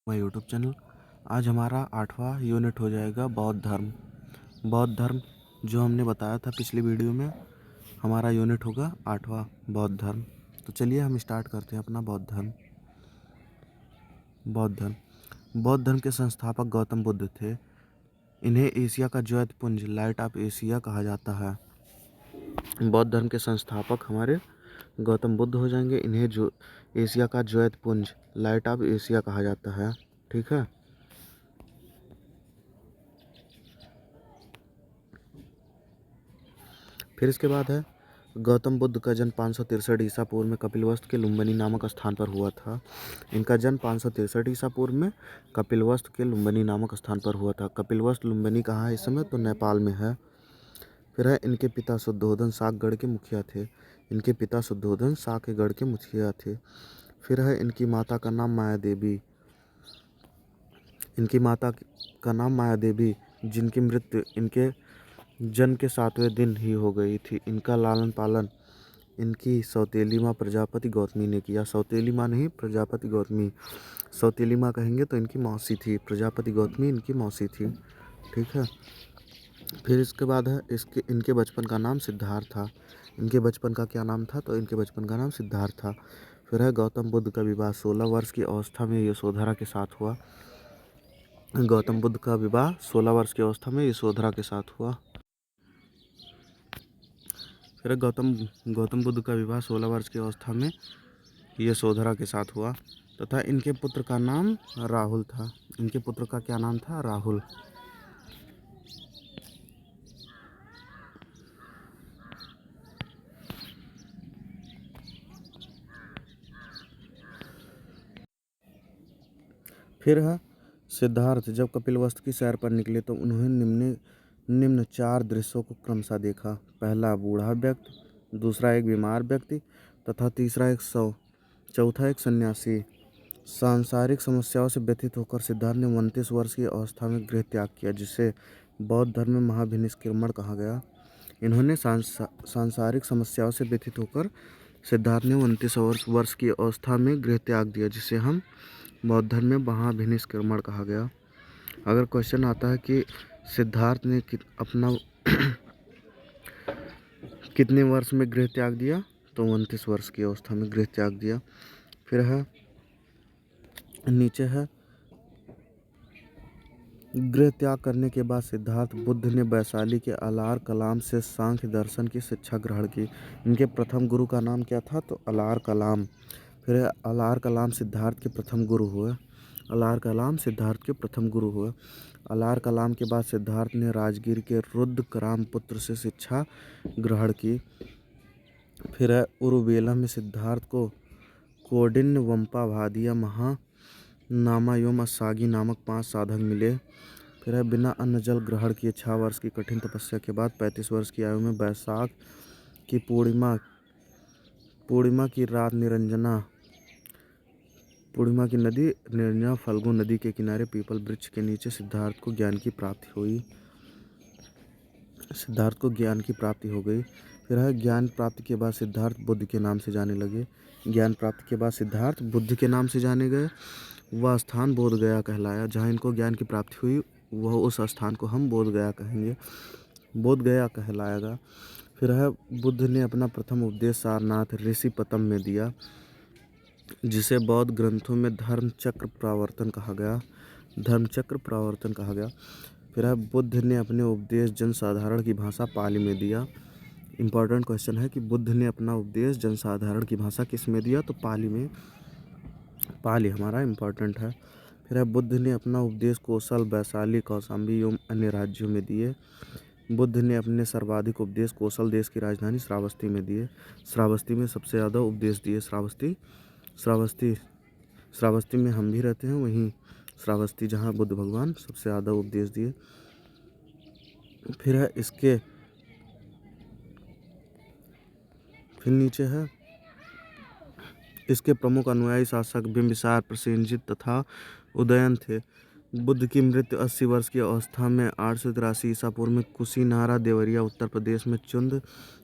My YouTube channel. आज हमारा 8वां unit हो जाएगा बौद्ध धर्म। बौद्ध धर्म जो हमने बताया था पिछली वीडियो में, हमारा यूनिट होगा 8वां बौद्ध धर्म। तो चलिए हम स्टार्ट करते हैं अपना बौद्ध धर्म। बौद्ध धर्म के संस्थापक गौतम बुद्ध थे। इन्हें एशिया का ज्योत पुंज लाइट ऑफ एशिया कहा जाता है। बौद्ध धर्म के संस्थापक हमारे गौतम बुद्ध हो जाएंगे। इन्हें जो एशिया का ज्योत पुंज लाइट ऑफ एशिया कहा जाता है। ठीक है। फिर इसके बाद है गौतम बुद्ध का जन्म 563 ईसा पूर्व में कपिलवस्तु के लुम्बिनी नामक स्थान पर हुआ था। इनका जन्म 563 ईसा पूर्व में कपिलवस्तु के लुम्बिनी नामक स्थान पर हुआ था। कपिलवस्तु लुम्बिनी कहाँ है इस समय? तो नेपाल में है। फिर है इनके पिता शुद्धोधन साकगढ़ के मुखिया थे। इनके पिता शुद्धोधन साकगढ़ के मुखिया थे। फिर है इनकी माता का नाम माया देवी। इनकी माता का नाम माया देवी, जिनकी मृत्यु इनके जन्म के 7वें दिन ही हो गई थी। इनका लालन पालन इनकी सौतेली माँ प्रजापति गौतमी ने किया। सौतेली माँ नहीं, प्रजापति गौतमी। सौतेली माँ कहेंगे तो इनकी मौसी थी, प्रजापति गौतमी इनकी मौसी थी। ठीक है। फिर इसके बाद है इनके बचपन का नाम सिद्धार्थ था। इनके बचपन का क्या नाम था? तो इनके बचपन का नाम सिद्धार्थ था। फिर है गौतम बुद्ध का विवाह 16 वर्ष की अवस्था में यशोधरा के साथ हुआ। गौतम बुद्ध का विवाह 16 वर्ष की अवस्था में यशोधरा के साथ हुआ। फिर गौतम बुद्ध का विवाह 16 वर्ष की अवस्था में यशोधरा के साथ हुआ तथा इनके पुत्र का नाम राहुल था। इनके पुत्र का क्या नाम था? राहुल। फिर है सिद्धार्थ जब कपिलवस्तु की सैर पर निकले तो उन्होंने निम्न 4 दृश्यों को क्रमशः देखा। पहला बूढ़ा व्यक्ति, दूसरा एक बीमार व्यक्ति तथा चौथा एक सन्यासी। सांसारिक समस्याओं से व्यथित होकर सिद्धार्थ ने 29 वर्ष की अवस्था में गृह त्याग किया, जिसे बौद्ध धर्म में महाभिनिष्क्रमण कहा गया। इन्होंने सांसारिक समस्याओं से व्यथित होकर सिद्धार्थ ने 29 वर्ष की अवस्था में गृह त्याग दिया, जिसे हम बौद्ध धर्म में महाभिनिष्क्रमण कहा गया। अगर क्वेश्चन आता है कि सिद्धार्थ ने अपना कितने वर्ष में गृह त्याग दिया, तो 29 वर्ष की अवस्था में गृह त्याग दिया। फिर है नीचे है गृह त्याग करने के बाद सिद्धार्थ बुद्ध ने वैशाली के अलार कलाम से सांख्य दर्शन की शिक्षा ग्रहण की। इनके प्रथम गुरु का नाम क्या था? तो अलार कलाम। फिर अलार कलाम सिद्धार्थ के प्रथम गुरु हुए। अलार कलाम सिद्धार्थ के प्रथम गुरु हुए। अलार कलाम के बाद सिद्धार्थ ने राजगीर के रुद्रकराम पुत्र से शिक्षा ग्रहण की। फिर है उरुवेला में सिद्धार्थ को कौंडिन्य, वंपा, भादिया, महानामा एवं असागी नामक 5 साधक मिले। फिर है बिना अन्न जल ग्रहण किए 6 वर्ष की कठिन तपस्या के बाद 35 वर्ष की आयु में वैशाख की पूर्णिमा की रात पूर्णिमा की नदी निरंजना फल्गु नदी के किनारे पीपल वृक्ष के नीचे सिद्धार्थ को ज्ञान की प्राप्ति हो गई। फिर है ज्ञान प्राप्ति के बाद सिद्धार्थ बुद्ध के नाम से जाने लगे। ज्ञान प्राप्ति के बाद सिद्धार्थ बुद्ध के नाम से जाने गए। वह स्थान बोध गया कहलाया। जहाँ इनको ज्ञान की प्राप्ति हुई वह उस स्थान को हम बोध गया कहेंगे, बोध गया कहलाएगा। फिर है बुद्ध ने अपना प्रथम उपदेश सारनाथ ऋषिपतम में दिया, जिसे बौद्ध ग्रंथों में धर्मचक्र प्रवर्तन कहा गया। फिर है बुद्ध ने अपने उपदेश जनसाधारण की भाषा पाली में दिया। इम्पॉर्टेंट क्वेश्चन है कि बुद्ध ने अपना उपदेश जनसाधारण की भाषा किस में दिया? तो पाली में। पाली हमारा इम्पॉर्टेंट है। फिर है बुद्ध ने अपना उपदेश कोसल, वैशाली, कौशाम्बी एवं अन्य राज्यों में दिए। बुद्ध ने अपने सर्वाधिक उपदेश कोसल देश की राजधानी श्रावस्ती में दिए। श्रावस्ती में सबसे ज़्यादा उपदेश दिए। श्रावस्ती में हम भी रहते हैं, वहीं श्रावस्ती जहाँ बुद्ध भगवान सबसे ज़्यादा उपदेश दिए। फिर है फिर नीचे है इसके प्रमुख अनुयायी शासक बिम्बिसार, प्रसेनजित तथा उदयन थे। बुद्ध की मृत्यु 80 वर्ष की अवस्था में 883 ईसा पूर्व में कुशीनारा देवरिया उत्तर प्रदेश में चुंद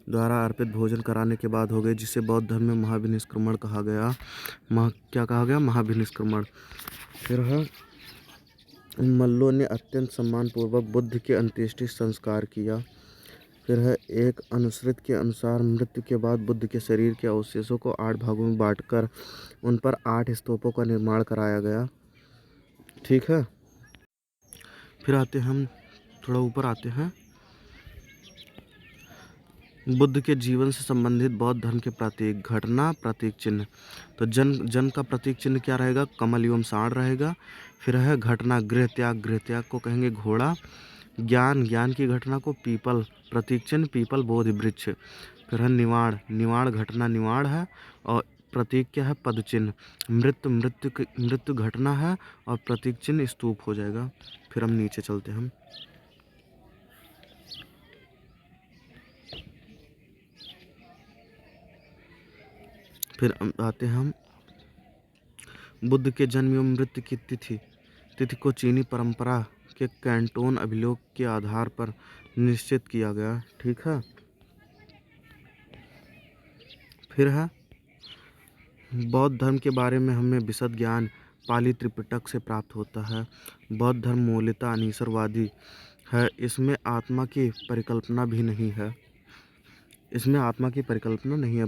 द्वारा अर्पित भोजन कराने के बाद हो गई, जिसे बौद्ध धर्म में महाभिनिष्क्रमण कहा गया। क्या कहा गया? महाभिनिष्क्रमण। फिर है मल्लों ने अत्यंत सम्मानपूर्वक बुद्ध के अंत्येष्टि संस्कार किया। फिर है एक अनुश्रुत के अनुसार मृत्यु के बाद बुद्ध के शरीर के अवशेषों को 8 भागों में बांटकर उन पर 8 स्तूपों का निर्माण कराया गया। ठीक है। फिर आते हम थोड़ा ऊपर आते हैं, बुद्ध के जीवन से संबंधित बौद्ध धर्म के प्रतीक, घटना, प्रतीक चिन्ह। तो जन का प्रतीक चिन्ह क्या रहेगा? कमल एवं सांड रहेगा। फिर है घटना, गृह त्याग को कहेंगे घोड़ा। ज्ञान की घटना को पीपल, प्रतीक चिन्ह पीपल बोधि वृक्ष। फिर है निवाण घटना निवाण है और प्रतीक क्या है? पद चिन्ह। मृत्यु घटना है और प्रतीक चिन्ह स्तूप हो जाएगा। फिर हम नीचे चलते हैं, फिर आते हैं हम बुद्ध के जन्म एवं मृत्यु की तिथि को चीनी परंपरा के कैंटोन अभिलेख के आधार पर निश्चित किया गया। ठीक है। फिर है बौद्ध धर्म के बारे में हमें विशद ज्ञान पाली त्रिपिटक से प्राप्त होता है। बौद्ध धर्म मूलतः अनीसरवादी है। इसमें आत्मा की परिकल्पना भी नहीं है।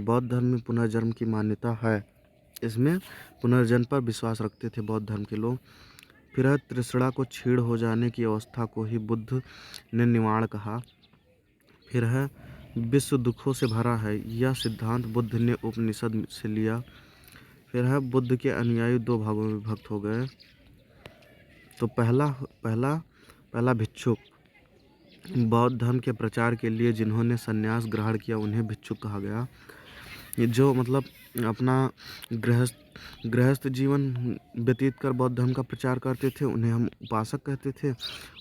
बौद्ध धर्म में पुनर्जन्म की मान्यता है। इसमें पुनर्जन्म पर विश्वास रखते थे बौद्ध धर्म के लोग। फिर है तृष्णा को क्षीण हो जाने की अवस्था को ही बुद्ध ने निवाण कहा। फिर है विश्व दुखों से भरा है, यह सिद्धांत बुद्ध ने उपनिषद से लिया। फिर है बुद्ध के अनुयायी 2 भागों में विभक्त हो गए। तो पहला भिक्षुक, बौद्ध धर्म के प्रचार के लिए जिन्होंने संन्यास ग्रहण किया उन्हें भिक्षुक कहा गया। ये जो मतलब अपना गृहस्थ जीवन व्यतीत कर बौद्ध धर्म का प्रचार करते थे उन्हें हम उपासक कहते थे,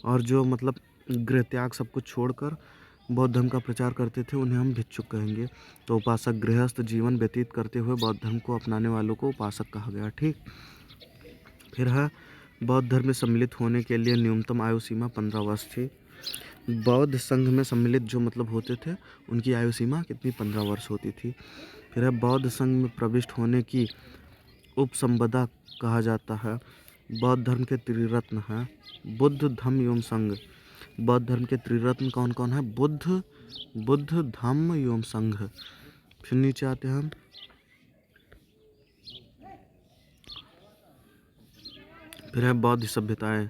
और जो मतलब गृह त्याग सब कुछ छोड़कर बौद्ध धर्म का प्रचार करते थे उन्हें हम भिक्षुक कहेंगे। तो उपासक गृहस्थ जीवन व्यतीत करते हुए बौद्ध धर्म को अपनाने वालों को उपासक कहा गया। ठीक। फिर है बौद्ध धर्म में सम्मिलित होने के लिए न्यूनतम आयु सीमा 15 वर्ष थी। बौद्ध संघ में सम्मिलित जो मतलब होते थे उनकी आयु सीमा कितनी? 15 वर्ष होती थी। फिर है बौद्ध संघ में प्रविष्ट होने की उपसंपदा कहा जाता है। बौद्ध धर्म के त्रिरत्न हैं बुद्ध, धम्म एवं संघ। बौद्ध धर्म के त्रिरत्न कौन कौन है? बुद्ध, धम्म एवं संघ। फिर नीचे आते हैं हम, फिर है बौद्ध सभ्यताएं।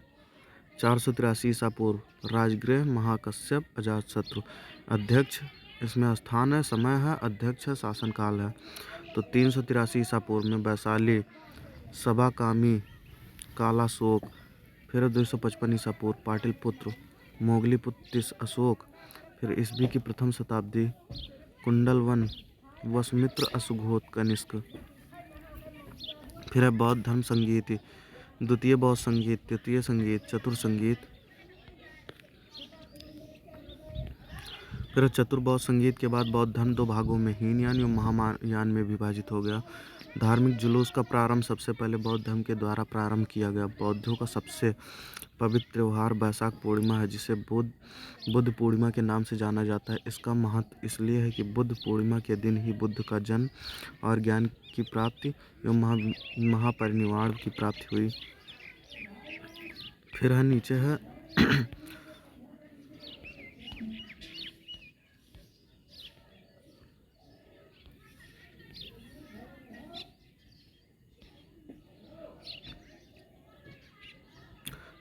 483 ईसा पूर्व, राजगृह महाकश्यप अजातशत्रु। अध्यक्ष, इसमें स्थान है, समय है, अध्यक्ष है, शासनकाल है। तो 383 ईसा पूर्व में वैशाली सभाकामी कालाशोक। फिर 255 ईसा पूर्व पाटलिपुत्र मोगलीपुत्र अशोक। फिर ईस्वी की प्रथम शताब्दी कुंडलवन वसुमित्र अशुघोत कनिष्क। फिर है बौद्ध धर्म संगीत, द्वितीय बौद्ध संगीत, तृतीय संगीत, चतुर्थ संगीत। फिर चतुर्बौद्ध संगीत के बाद बौद्ध धर्म 2 भागों में हीनयान एवं महायान में विभाजित हो गया। धार्मिक जुलूस का प्रारंभ सबसे पहले बौद्ध धर्म के द्वारा प्रारंभ किया गया। बौद्धों का सबसे पवित्र त्योहार बैसाख पूर्णिमा है, जिसे बुद्ध पूर्णिमा के नाम से जाना जाता है। इसका महत्व इसलिए है कि बुद्ध पूर्णिमा के दिन ही बुद्ध का जन्म और ज्ञान की प्राप्ति एवं महापरिनिर्वाण की प्राप्ति हुई। फिर है नीचे है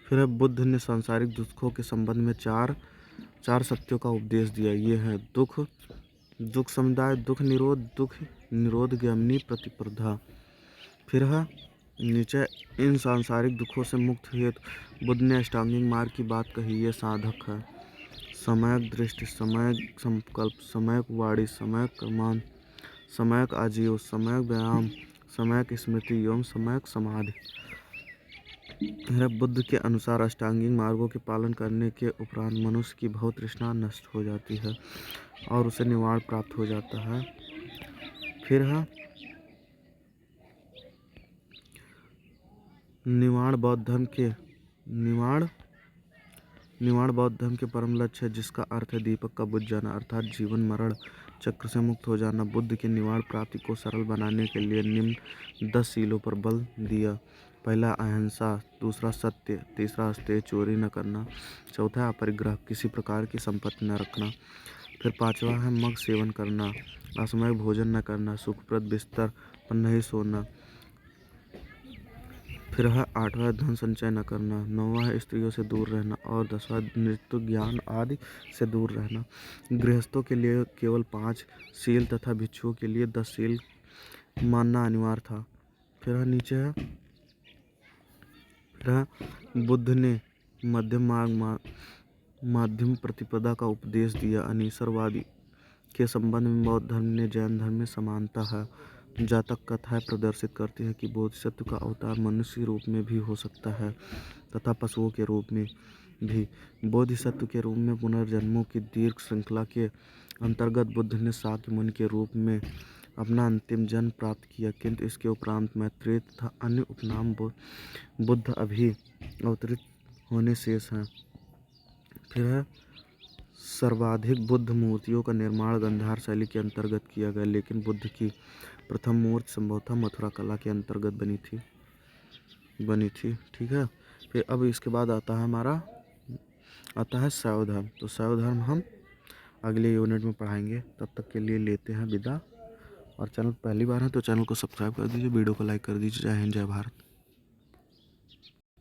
फिर है बुद्ध ने सांसारिक दुखों के संबंध में चार सत्यों का उपदेश दिया। ये है दुख समुदाय, दुख निरोध ज्ञानी प्रतिस्पर्धा। फिर है नीचे इन सांसारिक दुखों से मुक्त हेतु बुद्ध ने अष्टांगिक मार्ग की बात कही। ये साधक है सम्यक दृष्टि, सम्यक संकल्प, सम्यक वाणी, सम्यक कर्म, सम्यक आजीव, सम्यक व्यायाम, सम्यक स्मृति एवं सम्यक समाधि। बुद्ध के अनुसार अष्टांगिक मार्गों के पालन करने के उपरांत मनुष्य की भव तृष्णा नष्ट हो जाती है और उसे निवाण प्राप्त हो जाता है। फिर है निवाण बौद्ध धर्म के परम लक्ष्य है, जिसका अर्थ है दीपक का बुझ जाना, अर्थात जीवन मरण चक्र से मुक्त हो जाना। बुद्ध के निवाण प्राप्ति को सरल बनाने के लिए निम्न 10 शीलों पर बल दिया। पहला अहिंसा, दूसरा सत्य, तीसरा अस्तेय, चोरी न करना, चौथा अपरिग्रह, किसी प्रकार की संपत्ति न रखना। फिर पांचवा है मद सेवन करना, असमय भोजन न करना, सुखप्रद बिस्तर पर नहीं सोना। फिर है आठवां धन संचय न करना, नौवां है स्त्रियों से दूर रहना और 10वां नृत्य ज्ञान आदि से दूर रहना। गृहस्थों के लिए केवल 5 शील तथा भिक्षुओं के लिए 10 शील मानना अनिवार्य था। फिर है नीचे है, फिर है बुद्ध ने मध्यम मार्ग माध्यम प्रतिपदा का उपदेश दिया। अनीश्वरवादी के संबंध में बौद्ध धर्म ने जैन धर्म में समानता है। जातक कथाएं प्रदर्शित करती है कि बोधिसत्व का अवतार मनुष्य रूप में भी हो सकता है तथा पशुओं के रूप में भी। बोधिसत्व के रूप में पुनर्जन्मों की दीर्घ श्रृंखला के अंतर्गत बुद्ध ने शाक्य मुनि के रूप में अपना अंतिम जन्म प्राप्त किया, किंतु इसके उपरांत मैत्रेय तथा अन्य उपनाम बुद्ध अभी अवतरित होने शेष हैं। फिर है सर्वाधिक बुद्ध मूर्तियों का निर्माण गांधार शैली के अंतर्गत किया गया, लेकिन बुद्ध की प्रथम मूर्ति संभवतः मथुरा कला के अंतर्गत बनी थी। ठीक है। फिर अब इसके बाद आता है शैव धर्म। तो शैव धर्म हम अगले यूनिट में पढ़ाएंगे। तब तक के लिए लेते हैं विदा। और चैनल पहली बार है तो चैनल को सब्सक्राइब कर दीजिए, वीडियो को लाइक कर दीजिए। जय हिंद, जय भारत।